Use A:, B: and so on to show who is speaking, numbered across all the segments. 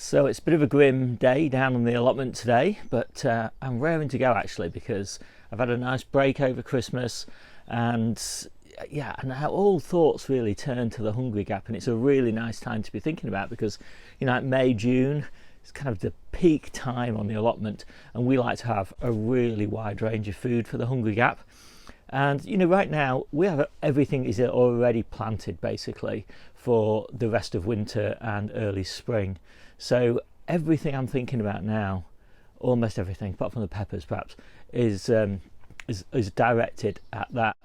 A: So it's a bit of a grim day down on the allotment today, but I'm raring to go actually, because I've had a nice break over Christmas, and yeah, and now all thoughts really turn to the hungry gap, and it's a really nice time to be thinking about, because like May, June, it's kind of the peak time on the allotment, and we like to have a really wide range of food for the hungry gap. And right now we have everything is already planted basically for the rest of winter and early spring. So everything I'm thinking about now, almost everything apart from the peppers perhaps, is directed at that,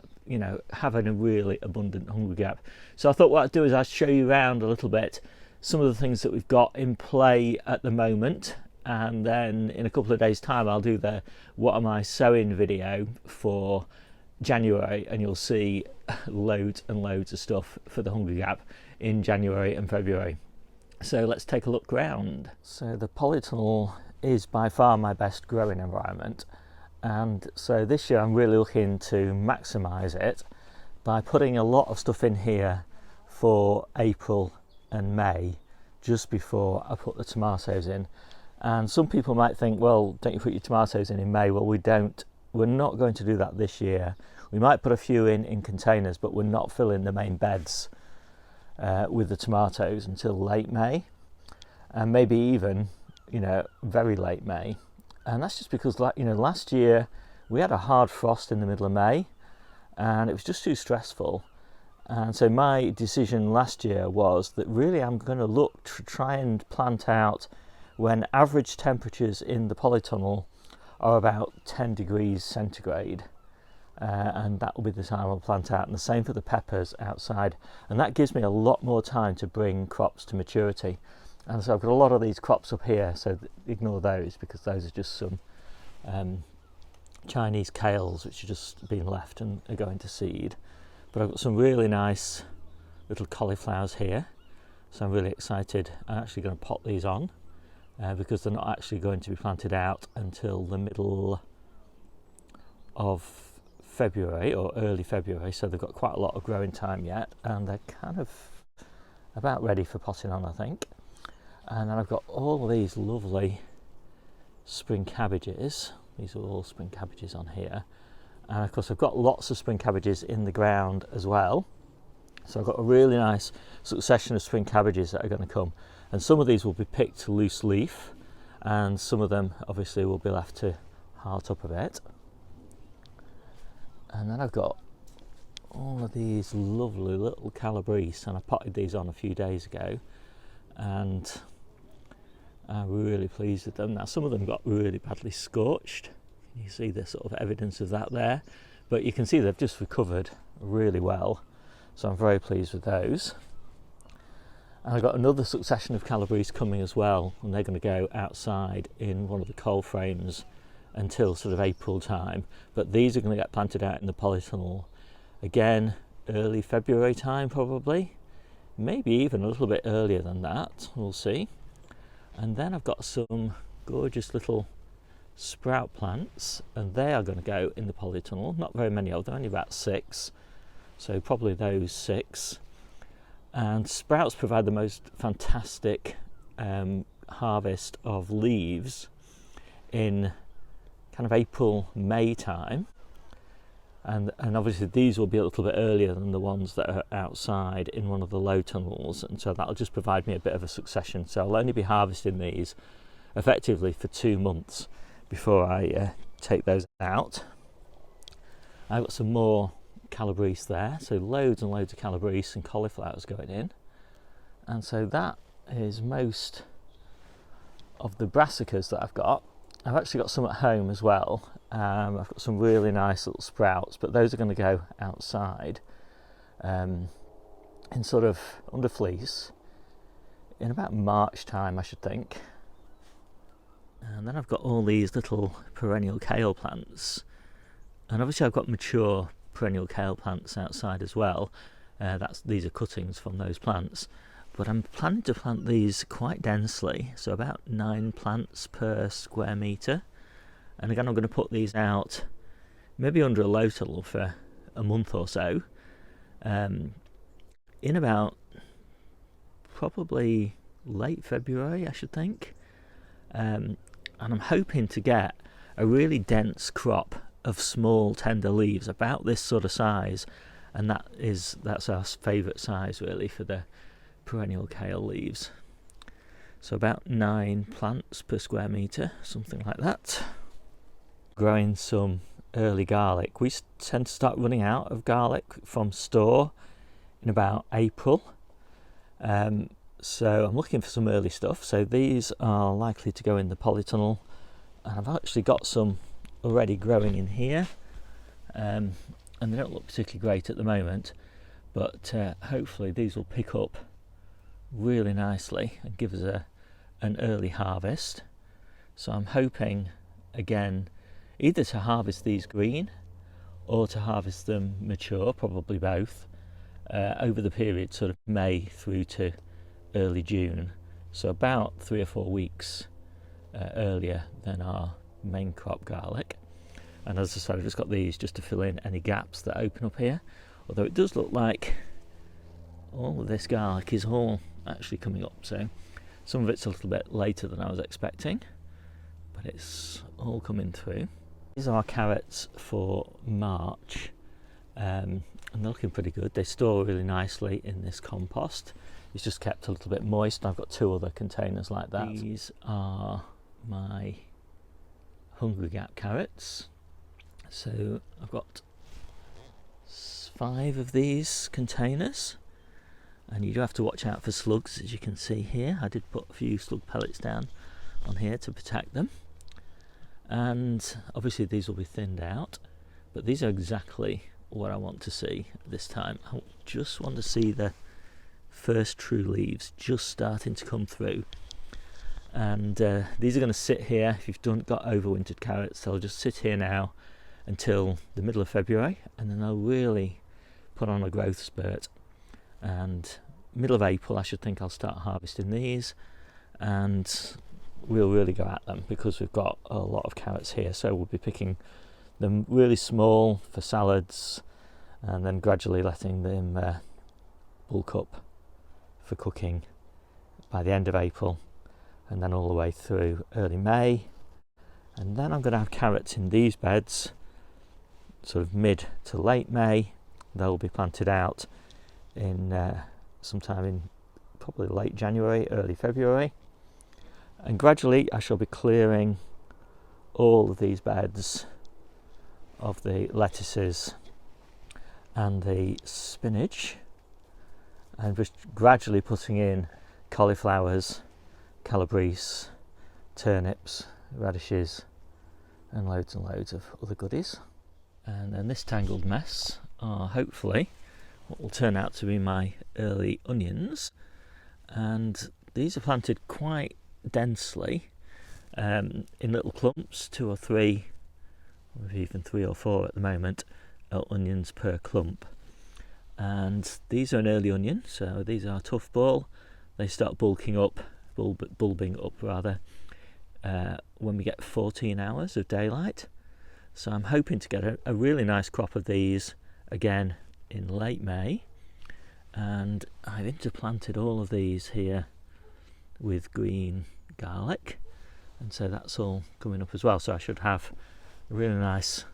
A: having a really abundant hungry gap. So I thought what I'd do is I'd show you around a little bit some of the things that we've got in play at the moment, and then in a couple of days time I'll do the what am I sowing video for January, and you'll see loads and loads of stuff for the hungry gap in January and February. So let's take a look round. So the Polytunnel is by far my best growing environment, and so this year I'm really looking to maximise it by putting a lot of stuff in here for April and May, just before I put the tomatoes in. And some people might think, well, don't you put your tomatoes in May? Well, we're not going to do that this year. We might put a few in containers, but we're not filling the main beds with the tomatoes until late May, and maybe even very late May. And that's just because last year we had a hard frost in the middle of May, and it was just too stressful. And so my decision last year was that really I'm going to look to try and plant out when average temperatures in the Polytunnel are about 10 degrees centigrade, and that will be the time I'll plant out, and the same for the peppers outside, and that gives me a lot more time to bring crops to maturity. And so I've got a lot of these crops up here, so ignore those because those are just some Chinese kales which are just being left and are going to seed. But I've got some really nice little cauliflowers here, so I'm really excited. I'm actually going to pot these on because they're not actually going to be planted out until the middle of February or early February, so they've got quite a lot of growing time yet, and they're kind of about ready for potting on, I think. And then I've got all these lovely spring cabbages. These are all spring cabbages on here, and of course I've got lots of spring cabbages in the ground as well, so I've got a really nice succession of spring cabbages that are going to come, and some of these will be picked loose leaf, and some of them obviously will be left to heart up a bit. And then I've got all of these lovely little Cabbages, and I potted these on a few days ago, and I'm really pleased with them. Now some of them got really badly scorched, you see the sort of evidence of that there, but you can see they've just recovered really well, so I'm very pleased with those. And I've got another succession of Cabbages coming as well, and they're going to go outside in one of the coal frames until sort of April time, but these are going to get planted out in the Polytunnel again early February time probably, maybe even a little bit earlier than that, we'll see. And then I've got some gorgeous little sprout plants, and they are going to go in the Polytunnel. Not very many of them, only about 6, so probably those 6. And sprouts provide the most fantastic harvest of leaves in kind of April, May time, and obviously these will be a little bit earlier than the ones that are outside in one of the low tunnels, and so that'll just provide me a bit of a succession. So I'll only be harvesting these effectively for 2 months before I take those out. I've got some more Cabbages there, so loads and loads of Cabbages and cauliflowers going in, and so that is most of the brassicas that I've got. I've actually got some at home as well. I've got some really nice little sprouts, but those are going to go outside in sort of under fleece in about March time, I should think. And then I've got all these little perennial kale plants, and obviously I've got mature perennial kale plants outside as well. These are cuttings from those plants, but I'm planning to plant these quite densely, so about 9 plants per square metre. And again, I'm going to put these out maybe under a low tunnel for a month or so, in about probably late February, I should think. And I'm hoping to get a really dense crop of small tender leaves about this sort of size, and that's our favourite size really for the perennial kale leaves. So about 9 plants per square metre, something like that. Growing some early garlic. We tend to start running out of garlic from store in about April. So I'm looking for some early stuff. So these are likely to go in the polytunnel. And I've actually got some already growing in here. And they don't look particularly great at the moment. But hopefully these will pick up really nicely and give us an early harvest. So I'm hoping again either to harvest these green or to harvest them mature, probably both, over the period sort of May through to early June, so about 3 or 4 weeks earlier than our main crop garlic. And as I said, I've just got these just to fill in any gaps that open up here, although it does look like all of this garlic is all actually coming up, so some of it's a little bit later than I was expecting, but it's all coming through. These are carrots for March, and they're looking pretty good. They store really nicely in this compost. It's just kept a little bit moist, and I've got 2 other containers like that. These are my Hungry Gap carrots. So I've got 5 of these containers. And you do have to watch out for slugs, as you can see here. I did put a few slug pellets down on here to protect them. And obviously these will be thinned out, but these are exactly what I want to see this time. I just want to see the first true leaves just starting to come through. And these are going to sit here. If you've got overwintered carrots, they'll just sit here now until the middle of February, and then they'll really put on a growth spurt. And middle of April I should think I'll start harvesting these, and we'll really go at them because we've got a lot of carrots here, so we'll be picking them really small for salads and then gradually letting them bulk up for cooking by the end of April, and then all the way through early May. And then I'm going to have carrots in these beds sort of mid to late May. They'll be planted out in sometime in probably late January, early February, and gradually I shall be clearing all of these beds of the lettuces and the spinach, and just gradually putting in cauliflowers, calabrese, turnips, radishes, and loads of other goodies. And then this tangled mess are hopefully what will turn out to be my early onions, and these are planted quite densely in little clumps, 2 or 3, or even 3 or 4 at the moment, onions per clump. And these are an early onion, so these are tough ball. They start bulking up, bulbing up rather, when we get 14 hours of daylight. So I'm hoping to get a really nice crop of these again in late May, and I've interplanted all of these here with green garlic, and so that's all coming up as well, so I should have a really nice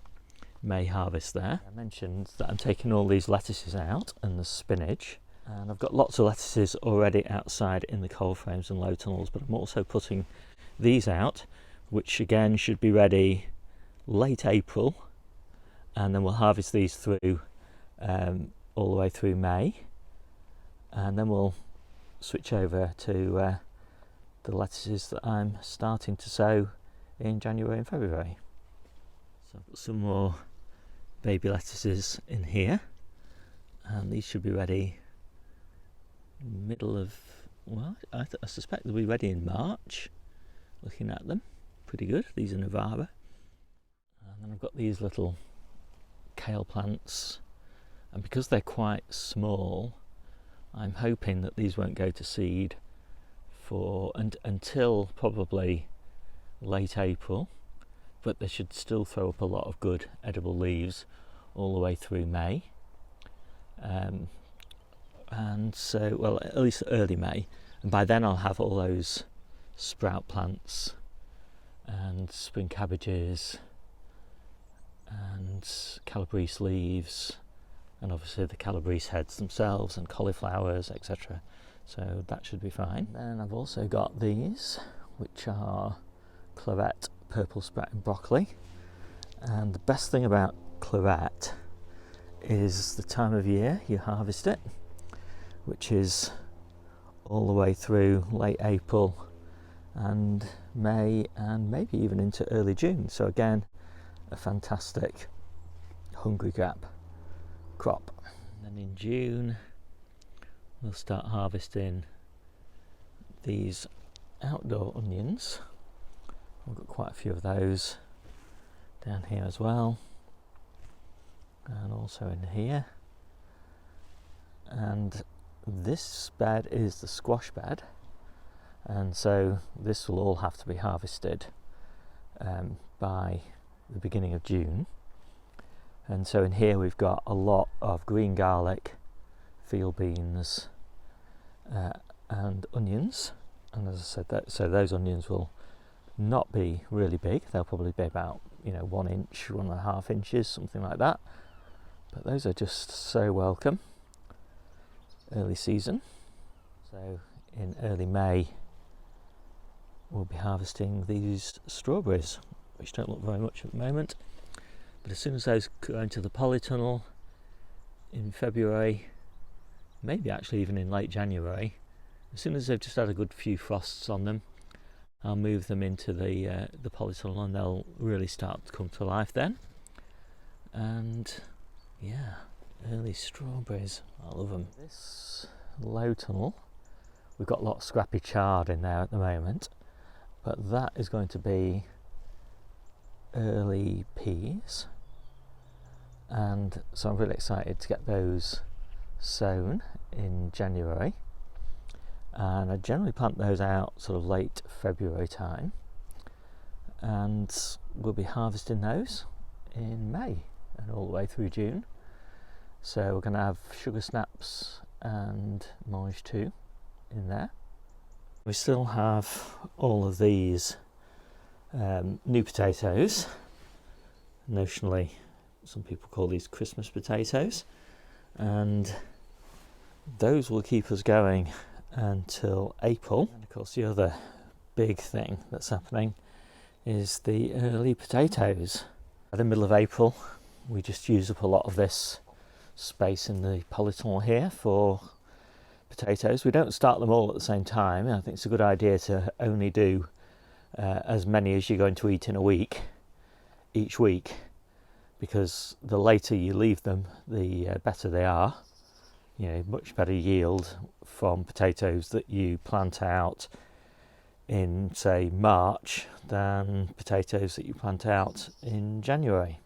A: May harvest there. I mentioned that I'm taking all these lettuces out and the spinach, and I've got lots of lettuces already outside in the cold frames and low tunnels, but I'm also putting these out, which again should be ready late April, and then we'll harvest these through all the way through May, and then we'll switch over to the lettuces that I'm starting to sow in January and February. So I've got some more baby lettuces in here, and these should be ready middle of, well, I suspect they'll be ready in March. Looking at them, pretty good. These are Novara. And then I've got these little kale plants, and because they're quite small, I'm hoping that these won't go to seed for until probably late April, but they should still throw up a lot of good edible leaves all the way through May. And so, well, at least early May, and by then I'll have all those sprout plants and spring cabbages and calabrese leaves, and obviously the calabrese heads themselves and cauliflowers, etc. So that should be fine. Then I've also got these, which are claret purple sprouting broccoli, and the best thing about claret is the time of year you harvest it, which is all the way through late April and May, and maybe even into early June. So again, a fantastic hungry gap crop. And then in June we'll start harvesting these outdoor onions. I've got quite a few of those down here as well, and also in here. And this bed is the squash bed, and so this will all have to be harvested by the beginning of June. And so in here we've got a lot of green garlic, field beans and onions. And as I said, so those onions will not be really big. They'll probably be about 1 inch, 1.5 inches, something like that. But those are just so welcome. Early season. So in early May we'll be harvesting these strawberries, which don't look very much at the moment. But as soon as those go into the Polytunnel in February, maybe actually even in late January, as soon as they've just had a good few frosts on them, I'll move them into the Polytunnel, and they'll really start to come to life then. And yeah, early strawberries, I love them. This low tunnel, we've got a lot of scrappy chard in there at the moment, but that is going to be early peas, and so I'm really excited to get those sown in January. And I generally plant those out sort of late February time, and we'll be harvesting those in May and all the way through June. So we're going to have sugar snaps and mange too in there. We still have all of these new potatoes. Notionally, some people call these Christmas potatoes, and those will keep us going until April. And of course the other big thing that's happening is the early potatoes. By the middle of April we just use up a lot of this space in the polytunnel here for potatoes. We don't start them all at the same time. I think it's a good idea to only do as many as you're going to eat in a week, each week, because the later you leave them, the better they are. Much better yield from potatoes that you plant out in, say, March than potatoes that you plant out in January.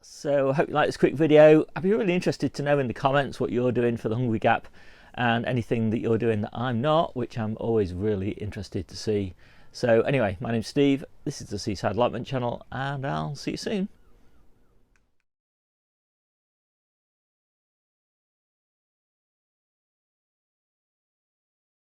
A: So I hope you like this quick video. I'd be really interested to know in the comments what you're doing for the hungry gap, and anything that you're doing that I'm not, which I'm always really interested to see. So anyway, my name's Steve, this is the Seaside Allotment channel, and I'll see you soon.